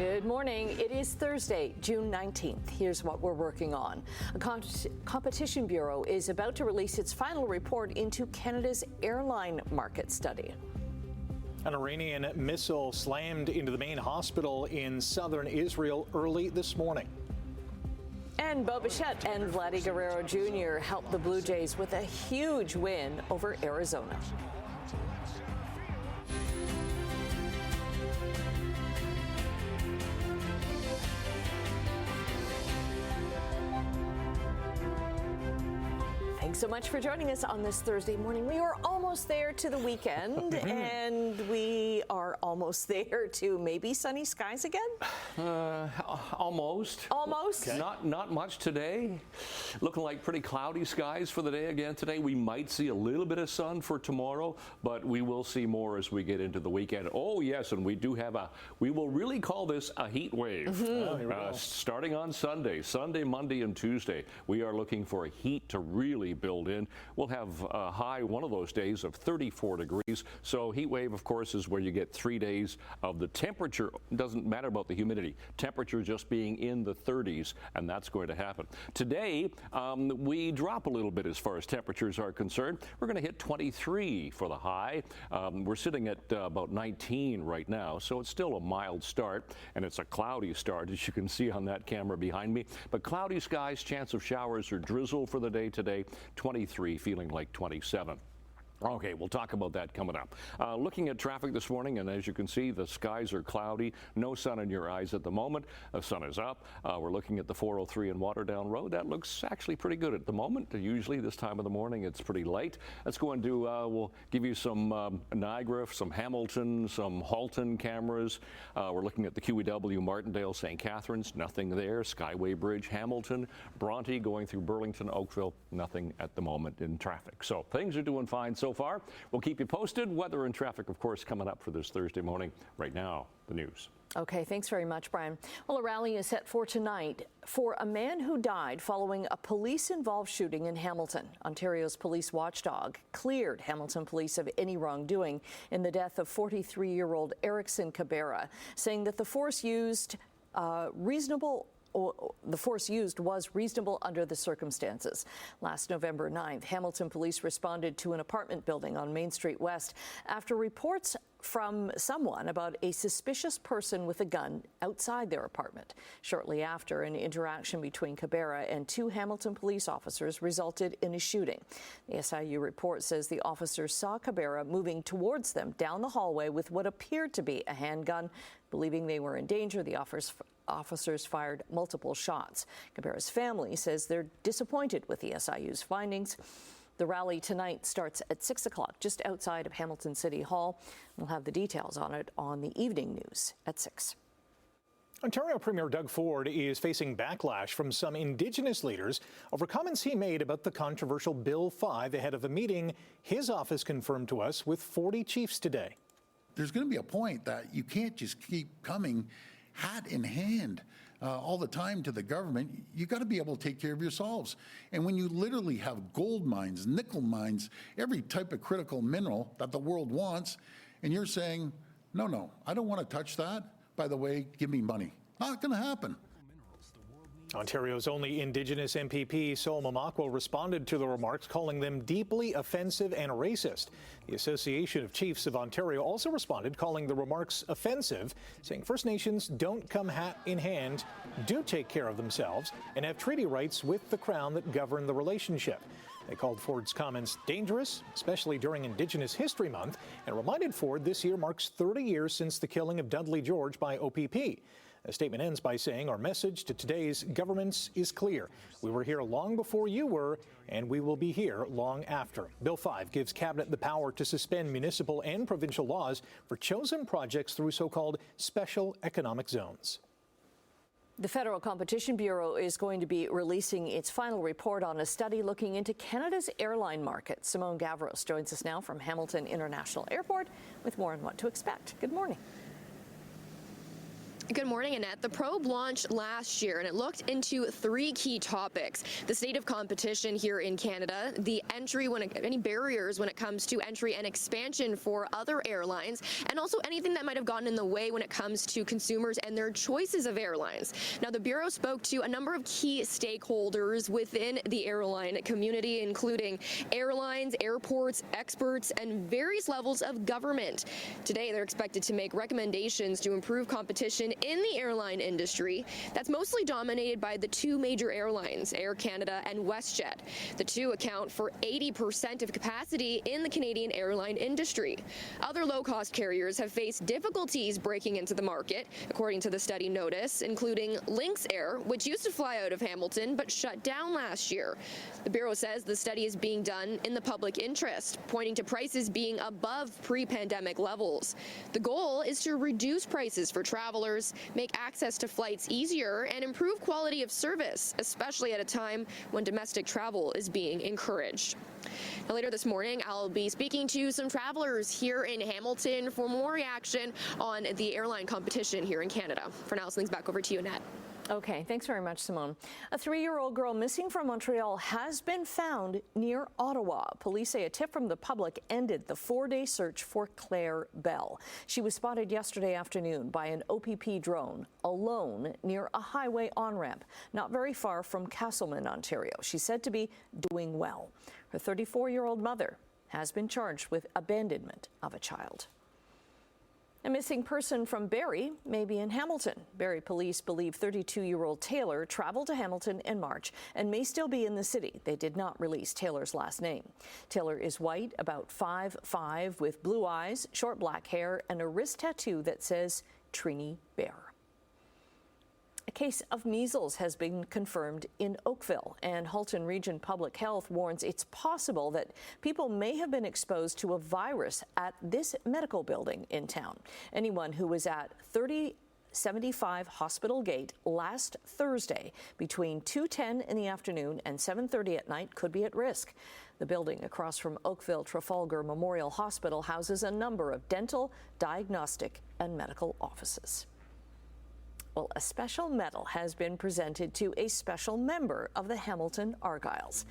Good morning. It is Thursday, June 19th. Here's what we're working on. A Competition Bureau is about to release its final report into Canada's airline market study. An Iranian missile slammed into the main hospital in southern Israel early this morning. And Bo Bichette and Vladdy Guerrero Jr. helped the Blue Jays with a huge win over Arizona. Thanks so much for joining us on this Thursday morning. We are almost there to the weekend, and we are almost there to maybe sunny skies again? Almost. Almost? Okay. Not much today. Looking like pretty cloudy skies for the day again today. We might see a little bit of sun for tomorrow, but we will see more as we get into the weekend. Oh, yes, and we do have we will really call this a heat wave. Starting on Sunday, Monday, and Tuesday, we are looking for a heat to really build in. We'll have a high one of those days of 34 degrees. So heat wave, of course, is where you get 3 days of the temperature. Doesn't matter about the humidity. Temperature just being in the 30s, and that's going to happen. Today, we drop a little bit as far as temperatures are concerned. We're going to hit 23 for the high. We're sitting at about 19 right now, so it's still a mild start, and it's a cloudy start, as you can see on that camera behind me. But cloudy skies, chance of showers or drizzle for the day today. 23, feeling like 27. Okay, we'll talk about that coming up. Looking at traffic this morning, and as you can see, the skies are cloudy. No sun in your eyes at the moment. The sun is up. We're looking at the 403 and Waterdown Road. That looks actually pretty good at the moment. Usually this time of the morning, it's pretty light. Let's go and we'll give you some Niagara, some Hamilton, some Halton cameras. We're looking at the QEW, Martindale, St. Catharines. Nothing there. Skyway Bridge, Hamilton. Bronte going through Burlington, Oakville. Nothing at the moment in traffic. So things are doing fine so far. We'll keep you posted. Weather and traffic, of course, coming up for this Thursday morning. Right now, the news. Okay, thanks very much, Brian. Well, a rally is set for tonight for a man who died following a police-involved shooting in Hamilton. Ontario's police watchdog cleared Hamilton police of any wrongdoing in the death of 43-year-old Erickson Cabrera, saying that the force used was reasonable under the circumstances. Last November 9th, Hamilton police responded to an apartment building on Main Street West after reports from someone about a suspicious person with a gun outside their apartment. Shortly after, an interaction between Cabrera and two Hamilton police officers resulted in a shooting. The SIU report says the officers saw Cabrera moving towards them down the hallway with what appeared to be a handgun. Believing they were in danger, the officers fired multiple shots. Cabrera's family says they're disappointed with the SIU's findings. The rally tonight starts at 6 o'clock, just outside of Hamilton City Hall. We'll have the details on it on the evening news at 6. Ontario Premier Doug Ford is facing backlash from some Indigenous leaders over comments he made about the controversial Bill 5 ahead of a meeting his office confirmed to us with 40 chiefs today. There's going to be a point that you can't just keep coming hat in hand all the time to the government. You got to be able to take care of yourselves. And when you literally have gold mines, nickel mines, every type of critical mineral that the world wants, and you're saying, no, I don't want to touch that. By the way, give me money. Not going to happen. Ontario's only Indigenous MPP, Sol Mamakwa, responded to the remarks, calling them deeply offensive and racist. The Association of Chiefs of Ontario also responded, calling the remarks offensive, saying First Nations don't come hat in hand, do take care of themselves, and have treaty rights with the Crown that govern the relationship. They called Ford's comments dangerous, especially during Indigenous History Month, and reminded Ford this year marks 30 years since the killing of Dudley George by OPP. The statement ends by saying our message to today's governments is clear. We were here long before you were, and we will be here long after. Bill 5 gives Cabinet the power to suspend municipal and provincial laws for chosen projects through so-called special economic zones. The Federal Competition Bureau is going to be releasing its final report on a study looking into Canada's airline market. Simone Gavros joins us now from Hamilton International Airport with more on what to expect. Good morning. Good morning, Annette. The probe launched last year, and it looked into 3 key topics: the state of competition here in Canada, the entry, any barriers when it comes to entry and expansion for other airlines, and also anything that might have gotten in the way when it comes to consumers and their choices of airlines. Now, the Bureau spoke to a number of key stakeholders within the airline community, including airlines, airports, experts, and various levels of government. Today, they're expected to make recommendations to improve competition in the airline industry that's mostly dominated by the 2 major airlines, Air Canada and WestJet. The 2 account for 80% of capacity in the Canadian airline industry. Other low-cost carriers have faced difficulties breaking into the market, according to the study notice, including Lynx Air, which used to fly out of Hamilton but shut down last year. The Bureau says the study is being done in the public interest, pointing to prices being above pre-pandemic levels. The goal is to reduce prices for travelers, make access to flights easier, and improve quality of service, especially at a time when domestic travel is being encouraged. Now, later this morning, I'll be speaking to some travelers here in Hamilton for more reaction on the airline competition here in Canada. For now, things back over to you, Annette. Okay, thanks very much, Simone. A 3-year-old girl missing from Montreal has been found near Ottawa. Police say a tip from the public ended the 4-day search for Claire Bell. She was spotted yesterday afternoon by an OPP drone alone near a highway on-ramp, not very far from Castleman, Ontario. She's said to be doing well. Her 34-year-old mother has been charged with abandonment of a child. A missing person from Barrie may be in Hamilton. Barrie police believe 32-year-old Taylor traveled to Hamilton in March and may still be in the city. They did not release Taylor's last name. Taylor is white, about 5'5", with blue eyes, short black hair, and a wrist tattoo that says Trini Bear. A case of measles has been confirmed in Oakville, and Halton Region Public Health warns it's possible that people may have been exposed to a virus at this medical building in town. Anyone who was at 3075 Hospital Gate last Thursday between 2:10 in the afternoon and 7:30 at night could be at risk. The building across from Oakville Trafalgar Memorial Hospital houses a number of dental, diagnostic, and medical offices. Well, a special medal has been presented to a special member of the Hamilton Argylls.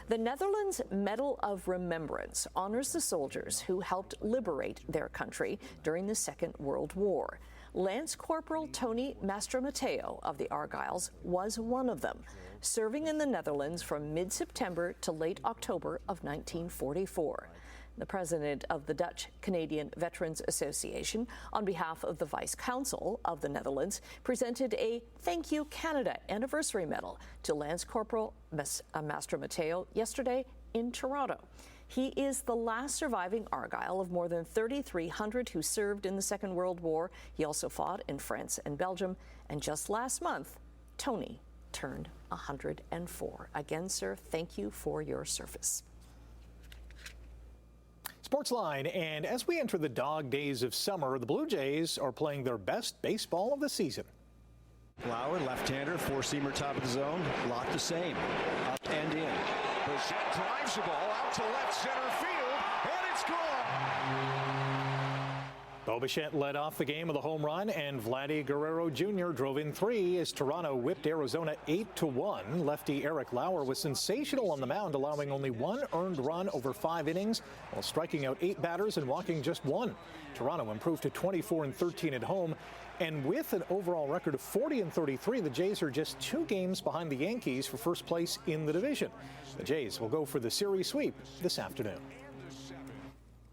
The Netherlands Medal of Remembrance honors the soldiers who helped liberate their country during the Second World War. Lance Corporal Tony Mastromateo of the Argylls was one of them, serving in the Netherlands from mid-September to late October of 1944. The president of the Dutch-Canadian Veterans Association, on behalf of the Vice Consul of the Netherlands, presented a Thank You Canada Anniversary Medal to Lance Corporal Mastromateo yesterday in Toronto. He is the last surviving Argyll of more than 3,300 who served in the Second World War. He also fought in France and Belgium. And just last month, Tony turned 104. Again, sir, thank you for your service. Sportsline, and as we enter the dog days of summer, the Blue Jays are playing their best baseball of the season. Flower, left-hander, four-seamer, top of the zone, locked the same, up and in. Bichette drives the ball out to left center field, and it's gone. Bo Bichette led off the game with a home run, and Vladdy Guerrero Jr. drove in 3 as Toronto whipped Arizona 8-1. Lefty Eric Lauer was sensational on the mound, allowing only 1 earned run over 5 innings, while striking out 8 batters and walking just 1. Toronto improved to 24-13 at home, and with an overall record of 40-33, the Jays are just 2 games behind the Yankees for first place in the division. The Jays will go for the series sweep this afternoon.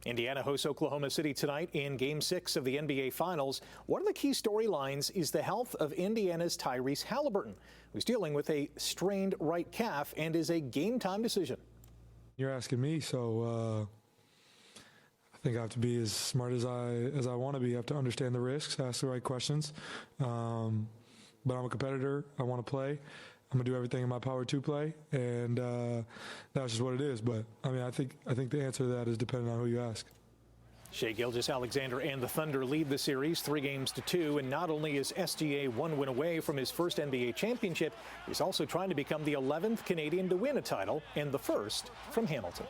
Indiana hosts Oklahoma City tonight in Game 6 of the NBA Finals. One of the key storylines is the health of Indiana's Tyrese Halliburton, who's dealing with a strained right calf and is a game-time decision. You're asking me, so I think I have to be as smart as I want to be. I have to understand the risks, ask the right questions. But I'm a competitor. I want to play. I'm gonna do everything in my power to play, and that's just what it is. But I mean, I think the answer to that is dependent on who you ask. Shai Gilgeous-Alexander and the Thunder lead the series 3-2, and not only is SGA 1 win away from his first NBA championship, he's also trying to become the 11th Canadian to win a title and the first from Hamilton.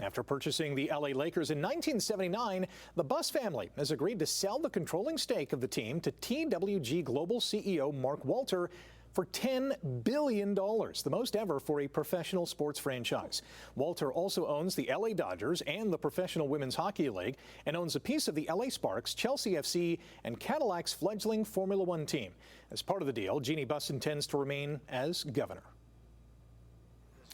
After purchasing the LA Lakers in 1979, the Buss family has agreed to sell the controlling stake of the team to TWG Global CEO Mark Walter for $10 billion, the most ever for a professional sports franchise. Walter also owns the LA Dodgers and the Professional Women's Hockey League and owns a piece of the LA Sparks, Chelsea FC, and Cadillac's fledgling Formula One team. As part of the deal, Jeannie Buss intends to remain as governor.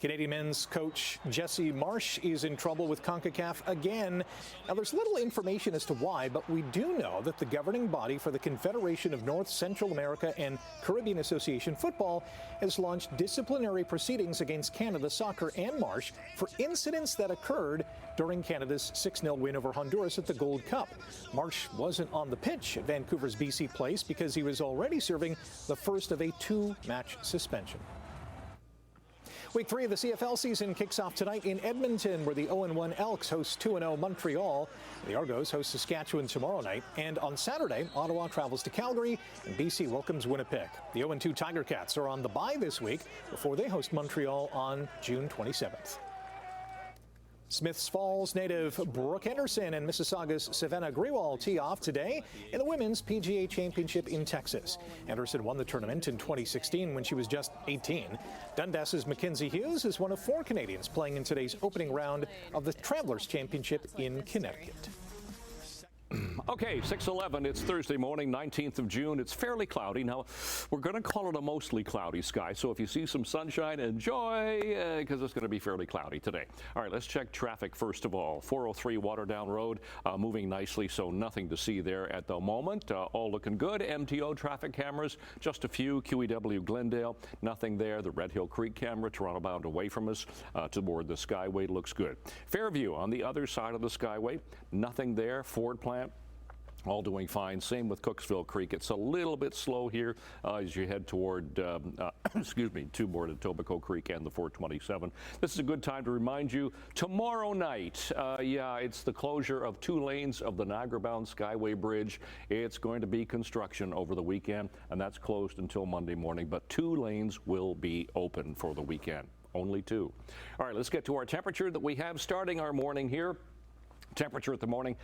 Canadian men's coach Jesse Marsh is in trouble with CONCACAF again. Now, there's little information as to why, but we do know that the governing body for the Confederation of North Central America and Caribbean Association Football has launched disciplinary proceedings against Canada Soccer and Marsh for incidents that occurred during Canada's 6-0 win over Honduras at the Gold Cup. Marsh wasn't on the pitch at Vancouver's BC Place because he was already serving the first of a 2-match suspension. Week 3 of the CFL season kicks off tonight in Edmonton, where the 0-1 Elks host 2-0 Montreal. The Argos host Saskatchewan tomorrow night. And on Saturday, Ottawa travels to Calgary, and BC welcomes Winnipeg. The 0-2 Tiger Cats are on the bye this week before they host Montreal on June 27th. Smiths Falls native Brooke Henderson and Mississauga's Savannah Grewal tee off today in the Women's PGA Championship in Texas. Henderson won the tournament in 2016 when she was just 18. Dundas's Mackenzie Hughes is one of 4 Canadians playing in today's opening round of the Travelers Championship in Connecticut. Okay, 6:11. It's Thursday morning, 19th of June. It's fairly cloudy. Now, we're going to call it a mostly cloudy sky. So if you see some sunshine, enjoy, because it's going to be fairly cloudy today. All right, let's check traffic first of all. 403 Waterdown Road, moving nicely, so nothing to see there at the moment. All looking good. MTO traffic cameras, just a few. QEW Glendale, nothing there. The Red Hill Creek camera, Toronto bound away from us toward the Skyway, looks good. Fairview on the other side of the Skyway, nothing there. Ford plant, all doing fine. Same with Cooksville Creek. It's a little bit slow here as you head toward, toward Etobicoke Creek and the 427. This is a good time to remind you, tomorrow night, it's the closure of 2 lanes of the Niagara-bound Skyway Bridge. It's going to be construction over the weekend, and that's closed until Monday morning, but 2 lanes will be open for the weekend. Only 2. All right, let's get to our temperature that we have starting our morning here. Temperature at the morning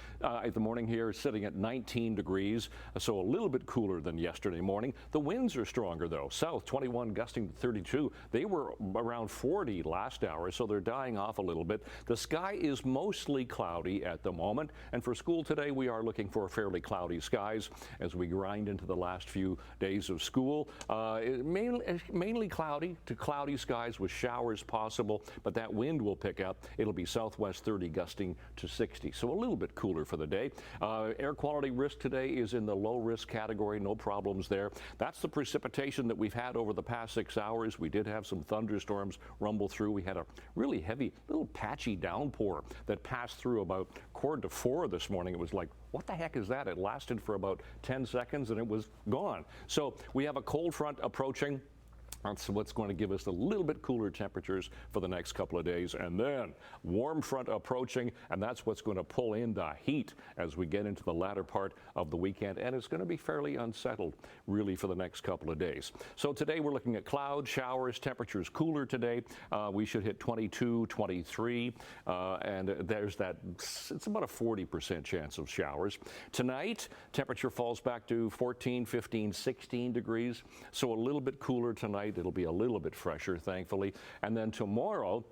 here is sitting at 19 degrees, so a little bit cooler than yesterday morning. The winds are stronger, though. South 21 gusting to 32. They were around 40 last hour, so they're dying off a little bit. The sky is mostly cloudy at the moment, and for school today, we are looking for fairly cloudy skies as we grind into the last few days of school. Mainly cloudy to cloudy skies with showers possible, but that wind will pick up. It'll be southwest 30 gusting to 60. So a little bit cooler for the day. Air quality risk today is in the low risk category. No problems there. That's the precipitation that we've had over the past 6 hours. We did have some thunderstorms rumble through. We had a really heavy, little patchy downpour that passed through about 3:45 this morning. It was like, what the heck is that? It lasted for about 10 seconds and it was gone. So we have a cold front approaching. That's what's going to give us a little bit cooler temperatures for the next couple of days. And then warm front approaching, and that's what's going to pull in the heat as we get into the latter part of the weekend. And it's going to be fairly unsettled, really, for the next couple of days. So today we're looking at clouds, showers, temperatures cooler today. We should hit 22, 23, and there's that, it's about a 40% chance of showers. Tonight, temperature falls back to 14, 15, 16 degrees, so a little bit cooler tonight. It'll be a little bit fresher, thankfully. And then tomorrow,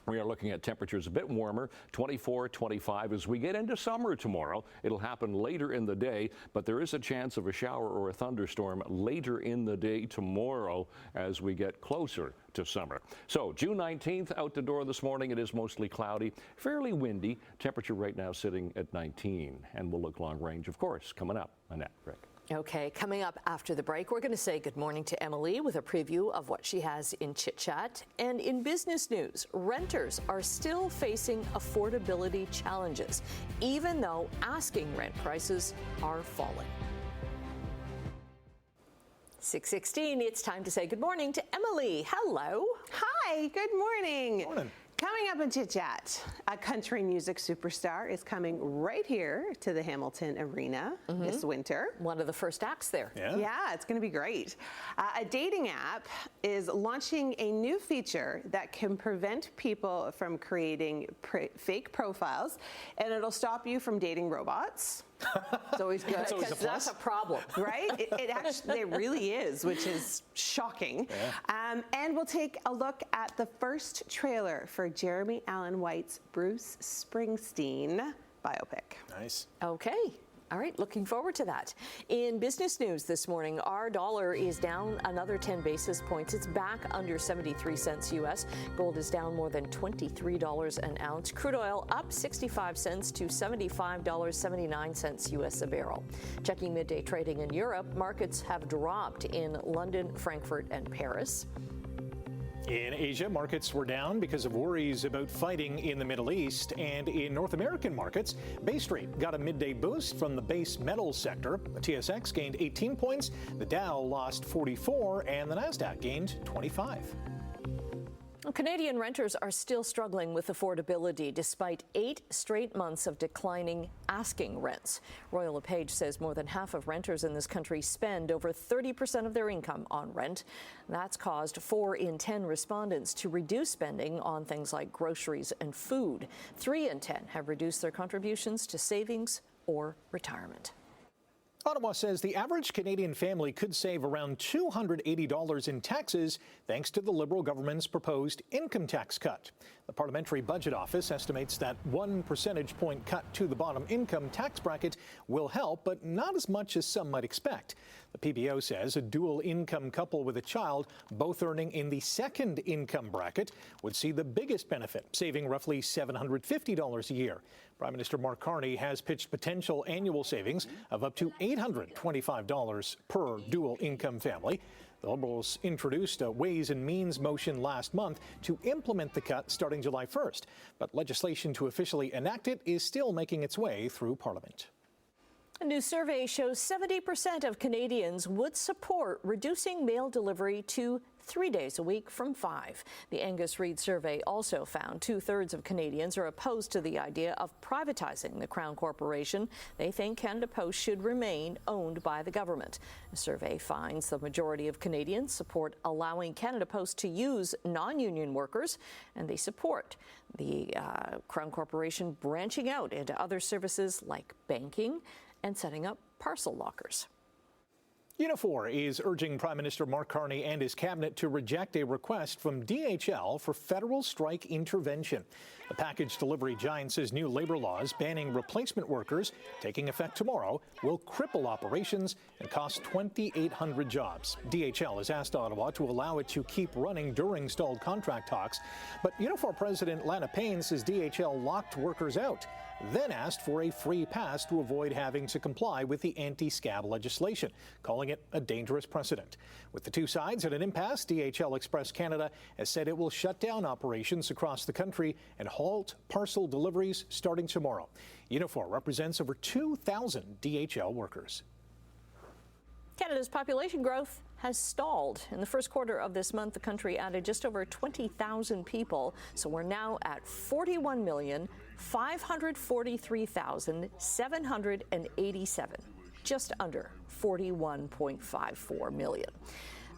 we are looking at temperatures a bit warmer, 24, 25. As we get into summer tomorrow, it'll happen later in the day, but there is a chance of a shower or a thunderstorm later in the day tomorrow as we get closer to summer. So June 19th, out the door this morning, it is mostly cloudy, fairly windy. Temperature right now sitting at 19. And we'll look long range, of course, coming up. Annette, Rick. Okay, coming up after the break, we're going to say good morning to Emily with a preview of what she has in Chit Chat. And in business news, renters are still facing affordability challenges, even though asking rent prices are falling. 6:16, it's time to say good morning to Emily. Hello. Hi, good morning. Morning. Coming up in Chit Chat, a country music superstar is coming right here to the Hamilton Arena this winter. One of the first acts there. Yeah, it's going to be great. A dating app is launching a new feature that can prevent people from creating fake profiles, and it'll stop you from dating robots. It's always good. That's always a plus. That's a problem. Right? It actually, it really is, which is shocking. And we'll take a look at the first trailer for Jeremy Allen White's Bruce Springsteen biopic. Nice. Okay. All right, looking forward to that. In business news this morning, our dollar is down another 10 basis points. It's back under 73 cents U.S. Gold is down more than $23 an ounce. Crude oil up 65 cents to $75.79 U.S. a barrel. Checking midday trading in Europe, markets have dropped in London, Frankfurt, and Paris. In Asia, markets were down because of worries about fighting in the Middle East. And in North American markets, Bay Street got a midday boost from the base metals sector. The TSX gained 18 points, the Dow lost 44, and the Nasdaq gained 25. Canadian renters are still struggling with affordability despite 8 straight months of declining asking rents. Royal LePage says more than half of renters in this country spend over 30% of their income on rent. That's caused 4 in 10 respondents to reduce spending on things like groceries and food. 3 in 10 have reduced their contributions to savings or retirement. Ottawa says the average Canadian family could save around $280 in taxes thanks to the Liberal government's proposed income tax cut. The Parliamentary Budget Office estimates that 1 percentage point cut to the bottom income tax bracket will help, but not as much as some might expect. The PBO says a dual income couple with a child, both earning in the second income bracket, would see the biggest benefit, saving roughly $750 a year. Prime Minister Mark Carney has pitched potential annual savings of up to $825 per dual income family. The Liberals introduced a Ways and Means motion last month to implement the cut starting July 1st. But legislation to officially enact it is still making its way through Parliament. A new survey shows 70% of Canadians would support reducing mail delivery to 3 days a week from 5. The Angus Reid survey also found 2/3 of Canadians are opposed to the idea of privatizing the Crown Corporation. They think Canada Post should remain owned by the government. The survey finds the majority of Canadians support allowing Canada Post to use non-union workers, and they support the Crown Corporation branching out into other services like banking and setting up parcel lockers. Unifor is urging Prime Minister Mark Carney and his cabinet to reject a request from DHL for federal strike intervention. The package delivery giant says new labor laws banning replacement workers, taking effect tomorrow, will cripple operations and cost 2,800 jobs. DHL has asked Ottawa to allow it to keep running during stalled contract talks, but Unifor President Lana Payne says DHL locked workers out, then asked for a free pass to avoid having to comply with the anti-scab legislation, calling it a dangerous precedent. With the two sides at an impasse, DHL Express Canada has said it will shut down operations across the country and halt parcel deliveries starting tomorrow. Unifor represents over 2,000 DHL workers. Canada's population growth has stalled. In the first quarter of this month, the country added just over 20,000 people, so we're now at 41,543,787, just under 41.54 million.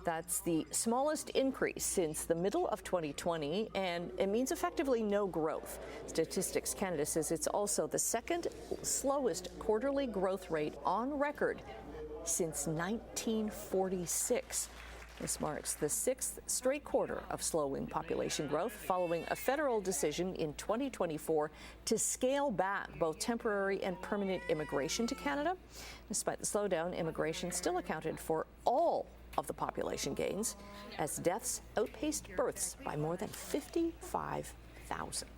That's the smallest increase since the middle of 2020, and it means effectively no growth. Statistics Canada says it's also the second slowest quarterly growth rate on record since 1946. This marks the 6th straight quarter of slowing population growth following a federal decision in 2024 to scale back both temporary and permanent immigration to Canada. Despite the slowdown, immigration still accounted for all of the population gains as deaths outpaced births by more than 55,000.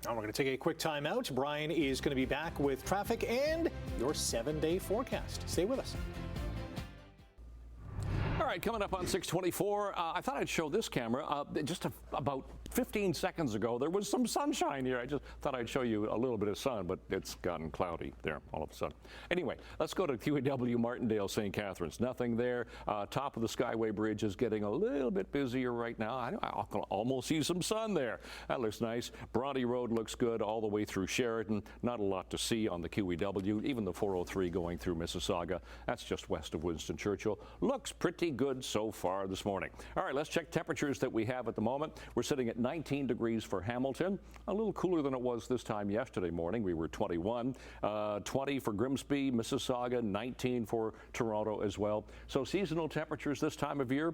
Now we're going to take a quick time out. Brian is going to be back with traffic and your 7-day forecast. Stay with us. All right. right, coming up on 624, I thought I'd show this camera. Just about 15 seconds ago, there was some sunshine here. I just thought I'd show you a little bit of sun, but it's gotten cloudy there all of a sudden. Anyway, let's go to QEW Martindale, St. Catharines. Nothing there. Top of the Skyway Bridge is getting a little bit busier right now. I can almost see some sun there. That looks nice. Bronte Road looks good all the way through Sheridan. Not a lot to see on the QEW. Even the 403 going through Mississauga. That's just west of Winston Churchill. Looks pretty good so far this morning. All right, let's check temperatures that we have at the moment. We're sitting at 19 degrees for Hamilton, a little cooler than it was this time yesterday morning. We were 21, 20 for Grimsby, Mississauga, 19 for Toronto as well. So seasonal temperatures this time of year.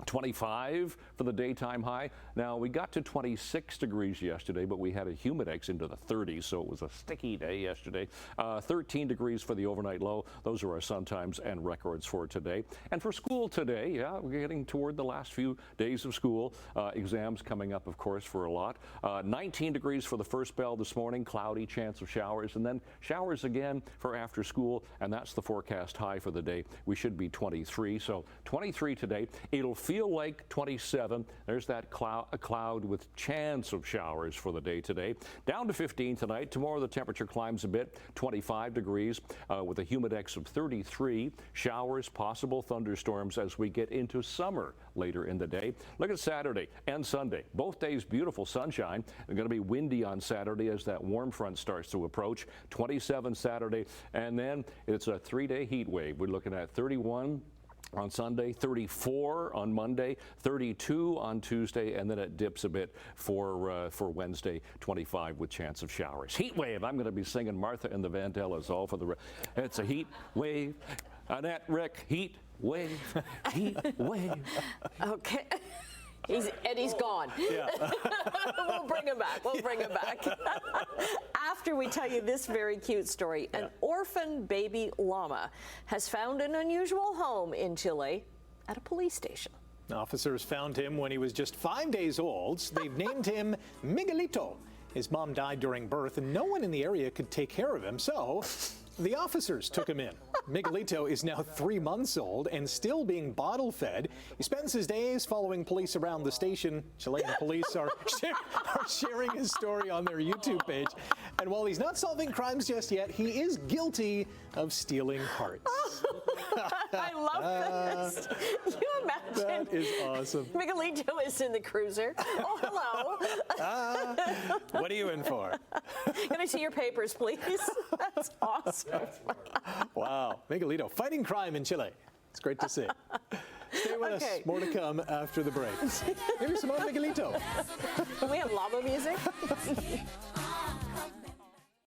25 for the daytime high. Now, we got to 26 degrees yesterday, but we had a humidex into the 30s, so it was a sticky day yesterday. 13 degrees for the overnight low. Those are our sun times and records for today. And for school today, yeah, we're getting toward the last few days of school. Exams coming up, of course, for a lot. 19 degrees for the first bell this morning, cloudy, chance of showers, and then showers again for after school, and that's the forecast high for the day. We should be 23, so 23 today. It'll feel like 27. There's that a cloud with chance of showers for the day today. Down to 15 tonight. Tomorrow the temperature climbs a bit, 25 degrees with a humidex of 33. Showers, possible thunderstorms as we get into summer later in the day. Look at Saturday and Sunday. Both days beautiful sunshine. It's going to be windy on Saturday as that warm front starts to approach. 27 Saturday, and then it's a 3-day heat wave. We're looking at 31 on Sunday, 34 on Monday, 32 on Tuesday, and then it dips a bit for Wednesday, 25 with chance of showers. Heat wave. I'm going to be singing Martha and the Vandellas all for the. It's a heat wave. Annette, Rick, heat wave, heat wave. Okay. He's gone. Yeah. We'll bring him back. We'll bring him back. After we tell you this very cute story, an orphan baby llama has found an unusual home in Chile at a police station. Officers found him when he was just 5 days old. They've named him Miguelito. His mom died during birth, and no one in the area could take care of him, so the officers took him in. Miguelito is now 3 months old and still being bottle fed. He spends his days following police around the station. Chilean police are sharing his story on their YouTube page. And while he's not solving crimes just yet, he is guilty of stealing hearts. I love this. You imagine? That is awesome. Miguelito is in the cruiser. Oh, hello. What are you in for? Can I see your papers, please? That's awesome. Wow. Miguelito, fighting crime in Chile. It's great to see. Stay with us. More to come after the break. Maybe some more Miguelito. Can we have llama music?